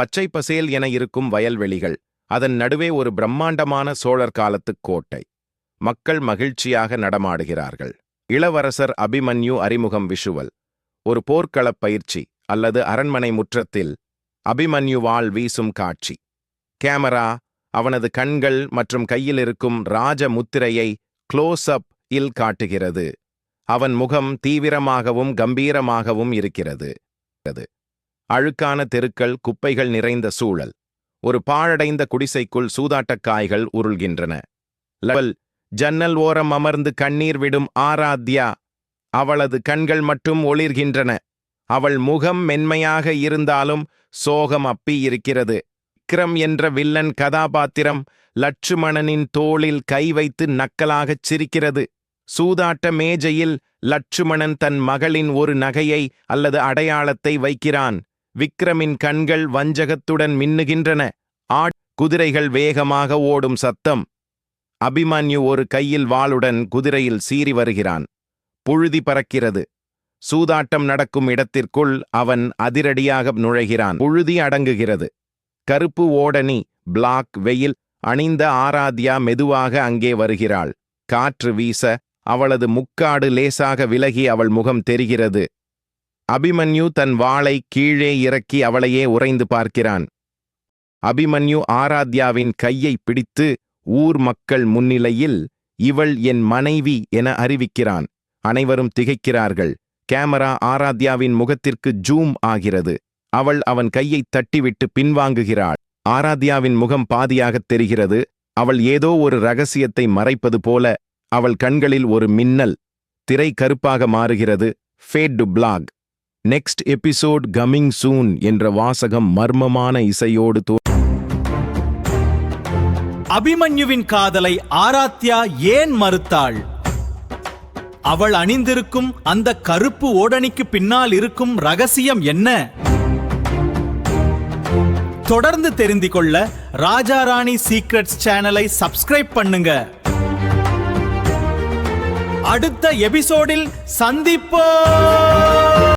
பச்சை பசேல் என இருக்கும் வயல்வெளிகள், அதன் நடுவே ஒரு பிரம்மாண்டமான சோழர் காலத்துக் கோட்டை. மக்கள் மகிழ்ச்சியாக நடமாடுகிறார்கள். இளவரசர் அபிமன்யு அறிமுகம் விஷுவல். ஒரு போர்க்களப் பயிற்சி அல்லது அரண்மனை முற்றத்தில் அபிமன்யுவால் வீசும் காட்சி. கேமரா அவனது கண்கள் மற்றும் கையில் இருக்கும் ராஜ முத்திரையை க்ளோஸ் அப் இல் காட்டுகிறது. அவன் முகம் தீவிரமாகவும் கம்பீரமாகவும் இருக்கிறது. அழுக்கான தெருக்கள், குப்பைகள் நிறைந்த சூழல். ஒரு பாழடைந்த குடிசைக்குள் சூதாட்டக்காய்கள் உருள்கின்றன. லெவல் ஜன்னல் ஓரம் அமர்ந்து கண்ணீர் விடும் ஆராத்யா. அவளது கண்கள் மட்டும் ஒளிர்கின்றன. அவள் முகம் மென்மையாக இருந்தாலும் சோகம் அப்பி இருக்கிறது. விக்ரம் என்ற வில்லன் கதாபாத்திரம் லட்சுமணனின் தோளில் கை வைத்து நக்கலாகச் சிரிக்கிறது. சூதாட்ட மேஜையில் லட்சுமணன் தன் மகளின் ஒரு நகையை அல்லது அடையாளத்தை வைக்கிறான். விக்ரமின் கண்கள் வஞ்சகத்துடன் மின்னுகின்றன. குதிரைகள் வேகமாக ஓடும் சத்தம். அபிமன்யு ஒரு கையில் வாளுடன் குதிரையில் சீறி வருகிறான். புழுதி பறக்கிறது. சூதாட்டம் நடக்கும் இடத்திற்குள் அவன் அதிரடியாக நுழைகிறான். புழுதி அடங்குகிறது. கருப்பு ஓடனி பிளாக் வெயில் அணிந்த ஆராத்யா மெதுவாக அங்கே வருகிறாள். காற்று வீச அவளது முக்காடு லேசாக விலகி அவள் முகம் தெரிகிறது. அபிமன்யு தன் வாளை கீழே இறக்கி அவளையே உறைந்து பார்க்கிறான். அபிமன்யு ஆராத்யாவின் கையை பிடித்து ஊர் மக்கள் முன்னிலையில் இவள் என் மனைவி என அறிவிக்கிறான். அனைவரும் திகைக்கிறார்கள். கேமரா ஆராத்யாவின் முகத்திற்கு ஜூம் ஆகிறது. அவள் அவன் கையை தட்டிவிட்டு பின்வாங்குகிறாள். ஆராத்யாவின் முகம் பாதியாகத் தெரிகிறது. அவள் ஏதோ ஒரு ரகசியத்தை மறைப்பது போல. அவள் கண்களில் ஒரு மின்னல். திரை கருப்பாக மாறுகிறது. Fade to black. Next episode coming soon என்ற வாசகம் மர்மமான இசையோடு அபிமன்யுவின் காதலை ஆராத்யா ஏன் மறுத்தாள்? அவள் அணிந்திருக்கும் அந்த கருப்பு ஓடணிக்கு பின்னால் இருக்கும் ரகசியம் என்ன? தொடர்ந்து தெரிந்து கொள்ள ராஜா ராணி சீக்ரெட்ஸ் சேனலை சப்ஸ்கிரைப் பண்ணுங்க. அடுத்த எபிசோடில் சந்திப்போம்.